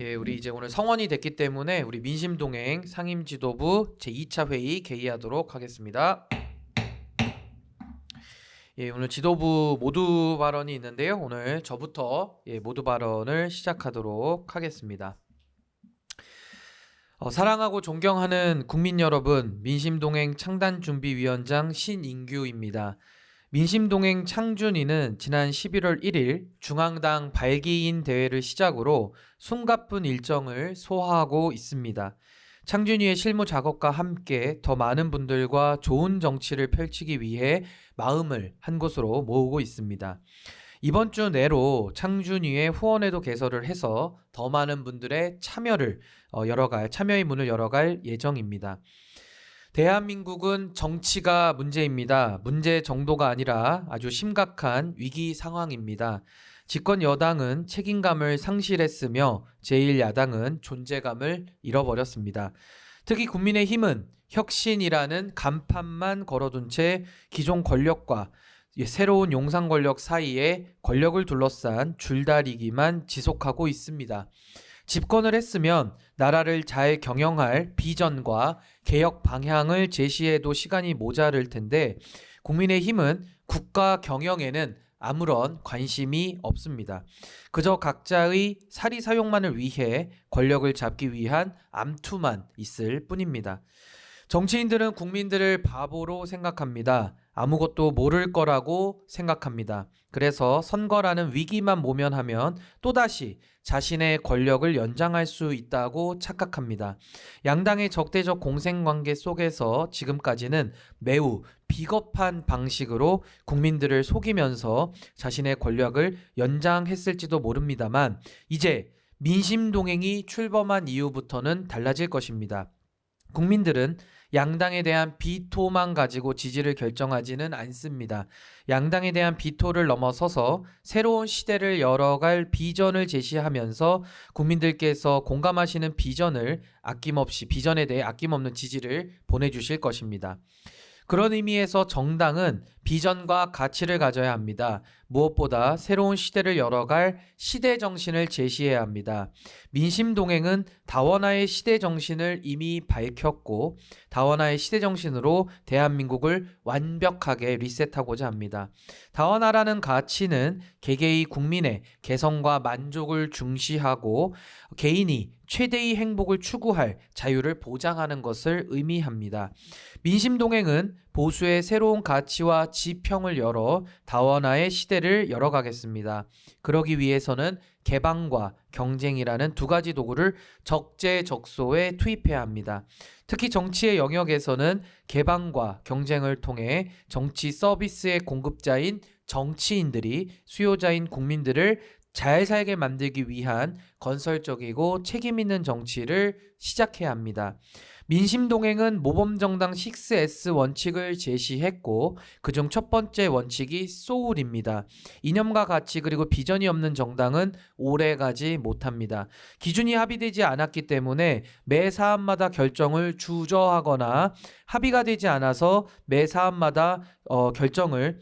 예, 우리 이제 오늘 성원이 됐기 때문에 우리 민심동행 상임지도부 제2차 회의 개의하도록 하겠습니다. 예, 오늘 지도부 모두 발언이 있는데요. 오늘 저부터 모두 발언을 시작하도록 하겠습니다. 사랑하고 존경하는 국민 여러분, 민심동행 창단준비위원장 신인규입니다. 민심동행 창준이는 지난 11월 1일 중앙당 발기인 대회를 시작으로 숨가쁜 일정을 소화하고 있습니다. 창준이의 실무 작업과 함께 더 많은 분들과 좋은 정치를 펼치기 위해 마음을 한 곳으로 모으고 있습니다. 이번 주 내로 창준이의 후원회도 개설을 해서 더 많은 분들의 참여의 문을 열어갈 예정입니다. 대한민국은 정치가 문제입니다. 문제 정도가 아니라 아주 심각한 위기 상황입니다. 집권 여당은 책임감을 상실했으며 제1야당은 존재감을 잃어버렸습니다. 특히 국민의힘은 혁신이라는 간판만 걸어둔 채 기존 권력과 새로운 용상 권력 사이에 권력을 둘러싼 줄다리기만 지속하고 있습니다. 집권을 했으면 나라를 잘 경영할 비전과 개혁 방향을 제시해도 시간이 모자랄 텐데 국민의힘은 국가 경영에는 아무런 관심이 없습니다. 그저 각자의 사리사욕만을 위해 권력을 잡기 위한 암투만 있을 뿐입니다. 정치인들은 국민들을 바보로 생각합니다. 아무것도 모를 거라고 생각합니다. 그래서 선거라는 위기만 모면하면 또다시 자신의 권력을 연장할 수 있다고 착각합니다. 양당의 적대적 공생관계 속에서 지금까지는 매우 비겁한 방식으로 국민들을 속이면서 자신의 권력을 연장했을지도 모릅니다만 이제 민심동행이 출범한 이후부터는 달라질 것입니다. 국민들은 양당에 대한 비토만 가지고 지지를 결정하지는 않습니다. 양당에 대한 비토를 넘어서서 새로운 시대를 열어갈 비전을 제시하면서 국민들께서 공감하시는 비전에 대해 아낌없는 지지를 보내주실 것입니다. 그런 의미에서 정당은 비전과 가치를 가져야 합니다. 무엇보다 새로운 시대를 열어갈 시대 정신을 제시해야 합니다. 민심동행은 다원화의 시대 정신을 이미 밝혔고 다원화의 시대 정신으로 대한민국을 완벽하게 리셋하고자 합니다. 다원화라는 가치는 개개의 국민의 개성과 만족을 중시하고 개인이 최대의 행복을 추구할 자유를 보장하는 것을 의미합니다. 민심동행은 보수의 새로운 가치와 지평을 열어 다원화의 시대를 열어가겠습니다. 그러기 위해서는 개방과 경쟁이라는 두 가지 도구를 적재적소에 투입해야 합니다. 특히 정치의 영역에서는 개방과 경쟁을 통해 정치 서비스의 공급자인 정치인들이 수요자인 국민들을 잘 살게 만들기 위한 건설적이고 책임있는 정치를 시작해야 합니다. 민심동행은 모범정당 6S 원칙을 제시했고 그중 첫 번째 원칙이 소울입니다. 이념과 가치 그리고 비전이 없는 정당은 오래가지 못합니다. 기준이 합의되지 않았기 때문에 매 사안마다 결정을 주저하거나 합의가 되지 않아서 매 사안마다 결정을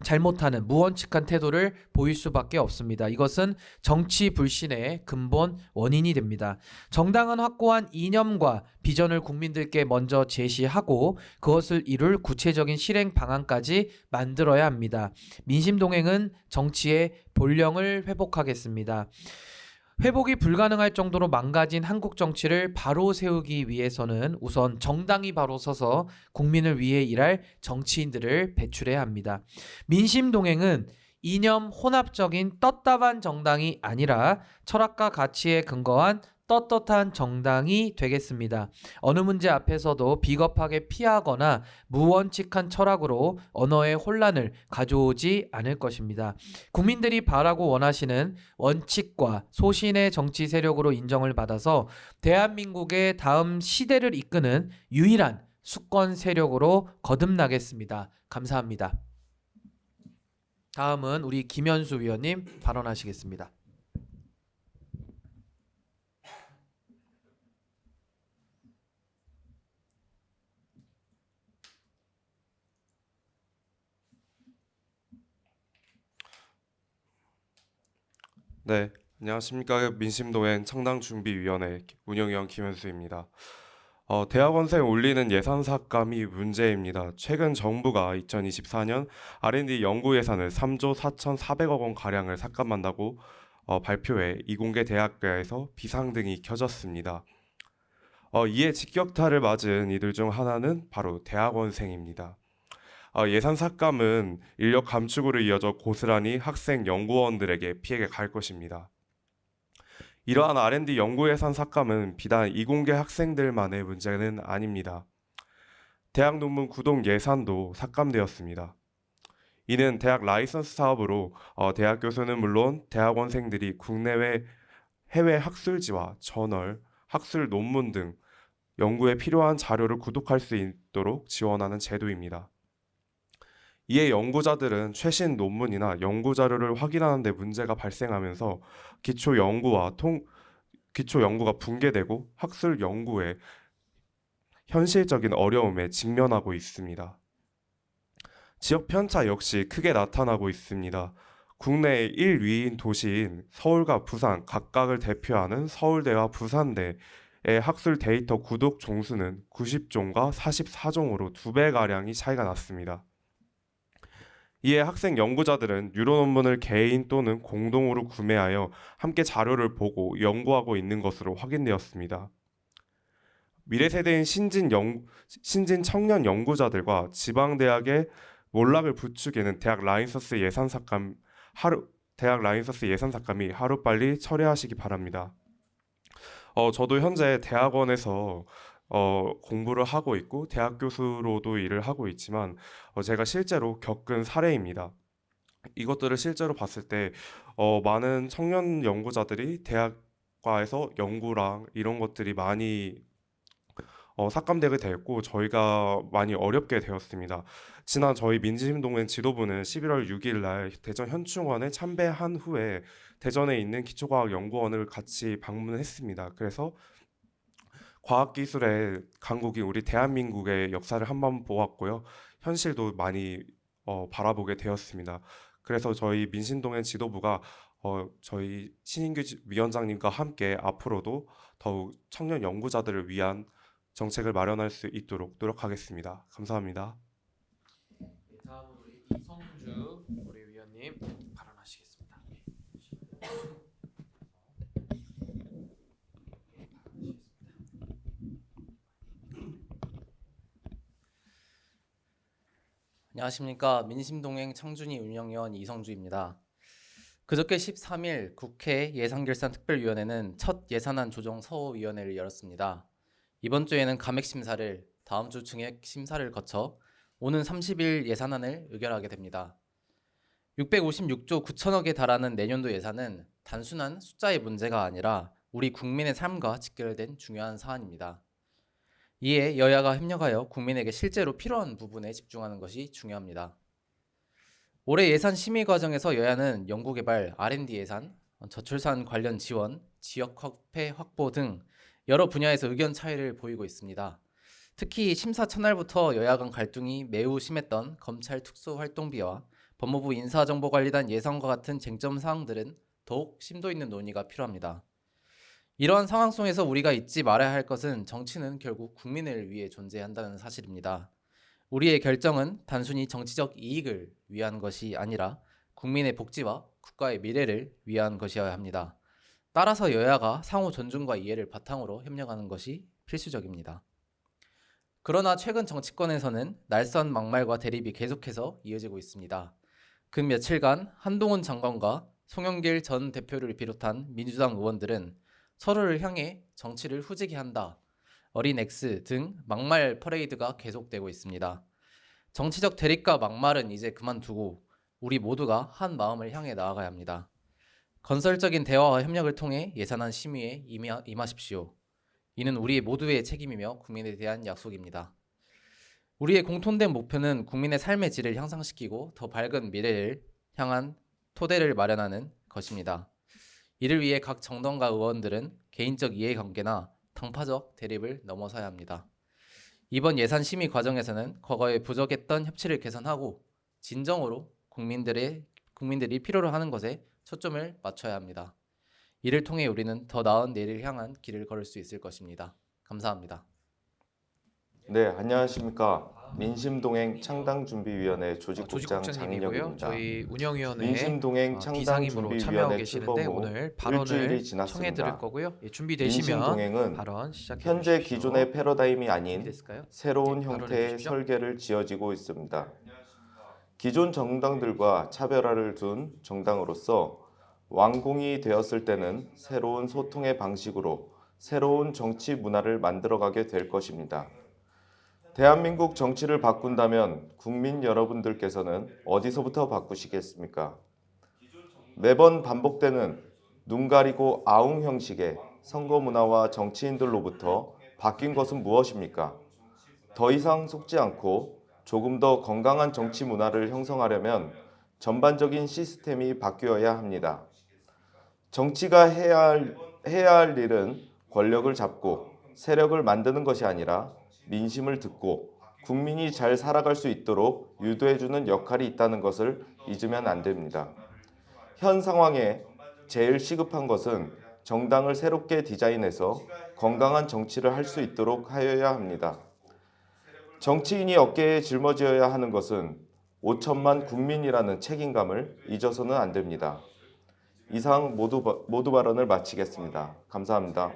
잘못하는 무원칙한 태도를 보일 수밖에 없습니다. 이것은 정치 불신의 근본 원인이 됩니다. 정당은 확고한 이념과 비전을 국민들께 먼저 제시하고 그것을 이룰 구체적인 실행 방안까지 만들어야 합니다. 민심동행은 정치의 본령을 회복하겠습니다. 회복이 불가능할 정도로 망가진 한국 정치를 바로 세우기 위해서는 우선 정당이 바로 서서 국민을 위해 일할 정치인들을 배출해야 합니다. 민심동행은 이념 혼합적인 떳떳한 정당이 아니라 철학과 가치에 근거한 떳떳한 정당이 되겠습니다. 어느 문제 앞에서도 비겁하게 피하거나 무원칙한 철학으로 언어의 혼란을 가져오지 않을 것입니다. 국민들이 바라고 원하시는 원칙과 소신의 정치 세력으로 인정을 받아서 대한민국의 다음 시대를 이끄는 유일한 수권 세력으로 거듭나겠습니다. 감사합니다. 다음은 우리 김현수 위원님 발언하시겠습니다. 네, 안녕하십니까. 민심동행 청당준비위원회 운영위원 김현수입니다. 대학원생 올리는 예산 삭감이 문제입니다. 최근 정부가 2024년 R&D 연구 예산을 3조 4,400억 원 가량을 삭감한다고 발표해 이공계 대학가에서 비상등이 켜졌습니다. 이에 직격탄을 맞은 이들 중 하나는 바로 대학원생입니다. 예산 삭감은 인력 감축으로 이어져 고스란히 학생 연구원들에게 피해가 갈 것입니다. 이러한 R&D 연구 예산 삭감은 비단 이공계 학생들만의 문제는 아닙니다. 대학 논문 구독 예산도 삭감되었습니다. 이는 대학 라이선스 사업으로 대학 교수는 물론 대학원생들이 국내외 해외 학술지와 저널, 학술 논문 등 연구에 필요한 자료를 구독할 수 있도록 지원하는 제도입니다. 이에 연구자들은 최신 논문이나 연구 자료를 확인하는 데 문제가 발생하면서 기초 연구가 붕괴되고 학술 연구에 현실적인 어려움에 직면하고 있습니다. 지역 편차 역시 크게 나타나고 있습니다. 국내의 1위인 도시인 서울과 부산 각각을 대표하는 서울대와 부산대의 학술 데이터 구독 종수는 90종과 44종으로 2배가량이 차이가 났습니다. 이에 학생 연구자들은 유로 논문을 개인 또는 공동으로 구매하여 함께 자료를 보고 연구하고 있는 것으로 확인되었습니다. 미래 세대인 신진 청년 연구자들과 지방대학의 몰락을 부추기는 대학 라인서스 예산 삭감이 하루빨리 철회하시기 바랍니다. 저도 현재 대학원에서 공부를 하고 있고 대학 교수로도 일을 하고 있지만 제가 실제로 겪은 사례입니다. 이것들을 실제로 봤을 때 많은 청년 연구자들이 대학과에서 연구랑 이런 것들이 많이 삭감되게 되었고 저희가 많이 어렵게 되었습니다. 지난 저희 민주심동행 지도부는 11월 6일 날 대전 현충원에 참배한 후에 대전에 있는 기초과학연구원을 같이 방문했습니다. 그래서 과학기술의 강국인 우리 대한민국의 역사를 한번 보았고요. 현실도 많이 바라보게 되었습니다. 그래서 저희 민신동행 지도부가 저희 신인규 위원장님과 함께 앞으로도 더욱 청년 연구자들을 위한 정책을 마련할 수 있도록 노력하겠습니다. 감사합니다. 네, 다음으로 우리 이성주 우리 위원님 발언하시겠습니다. 안녕하십니까. 민심동행 청준이 운영위원 이성주입니다. 그저께 13일 국회 예산결산특별위원회는 첫 예산안 조정 서호위원회를 열었습니다. 이번 주에는 감액 심사를, 다음 주 증액 심사를 거쳐 오는 30일 예산안을 의결하게 됩니다. 656조 9천억에 달하는 내년도 예산은 단순한 숫자의 문제가 아니라 우리 국민의 삶과 직결된 중요한 사안입니다. 이에 여야가 협력하여 국민에게 실제로 필요한 부분에 집중하는 것이 중요합니다. 올해 예산 심의 과정에서 여야는 연구개발, R&D 예산, 저출산 관련 지원, 지역 화폐 확보 등 여러 분야에서 의견 차이를 보이고 있습니다. 특히 심사 첫날부터 여야 간 갈등이 매우 심했던 검찰 특수활동비와 법무부 인사정보관리단 예산과 같은 쟁점 사항들은 더욱 심도 있는 논의가 필요합니다. 이러한 상황 속에서 우리가 잊지 말아야 할 것은 정치는 결국 국민을 위해 존재한다는 사실입니다. 우리의 결정은 단순히 정치적 이익을 위한 것이 아니라 국민의 복지와 국가의 미래를 위한 것이어야 합니다. 따라서 여야가 상호 존중과 이해를 바탕으로 협력하는 것이 필수적입니다. 그러나 최근 정치권에서는 날선 막말과 대립이 계속해서 이어지고 있습니다. 근 며칠간 한동훈 장관과 송영길 전 대표를 비롯한 민주당 의원들은 서로를 향해 정치를 후지게 한다, 어린 X 등 막말 퍼레이드가 계속되고 있습니다. 정치적 대립과 막말은 이제 그만두고 우리 모두가 한 마음을 향해 나아가야 합니다. 건설적인 대화와 협력을 통해 예산안 심의에 임하십시오. 이는 우리 모두의 책임이며 국민에 대한 약속입니다. 우리의 공통된 목표는 국민의 삶의 질을 향상시키고 더 밝은 미래를 향한 토대를 마련하는 것입니다. 이를 위해 각 정당과 의원들은 개인적 이해관계나 당파적 대립을 넘어서야 합니다. 이번 예산 심의 과정에서는 과거에 부족했던 협치를 개선하고 진정으로 국민들이 필요로 하는 것에 초점을 맞춰야 합니다. 이를 통해 우리는 더 나은 내일을 향한 길을 걸을 수 있을 것입니다. 감사합니다. 네, 안녕하십니까. 민심동행 창당준비위원회 조직국장 조직국장님이고요. 장인혁입니다. 저희 운영위원회 민심동행 비상임으로 참여하고 창당준비위원회 계시는데 출범 후 오늘 발언을 일주일이 청해 지났습니다. 드릴 거고요. 예, 준비되시면 민심동행은 발언 시작해 현재 주십시오. 기존의 패러다임이 아닌 준비됐을까요? 새로운 네, 발언해 형태의 주십시오. 설계를 지어지고 있습니다. 기존 정당들과 차별화를 둔 정당으로서 완공이 되었을 때는 새로운 소통의 방식으로 새로운 정치 문화를 만들어가게 될 것입니다. 대한민국 정치를 바꾼다면 국민 여러분들께서는 어디서부터 바꾸시겠습니까? 매번 반복되는 눈 가리고 아웅 형식의 선거 문화와 정치인들로부터 바뀐 것은 무엇입니까? 더 이상 속지 않고 조금 더 건강한 정치 문화를 형성하려면 전반적인 시스템이 바뀌어야 합니다. 정치가 해야 할 일은 권력을 잡고 세력을 만드는 것이 아니라 민심을 듣고 국민이 잘 살아갈 수 있도록 유도해주는 역할이 있다는 것을 잊으면 안 됩니다. 현 상황에 제일 시급한 것은 정당을 새롭게 디자인해서 건강한 정치를 할 수 있도록 하여야 합니다. 정치인이 어깨에 짊어져야 하는 것은 5천만 국민이라는 책임감을 잊어서는 안 됩니다. 이상 모두 발언을 마치겠습니다. 감사합니다.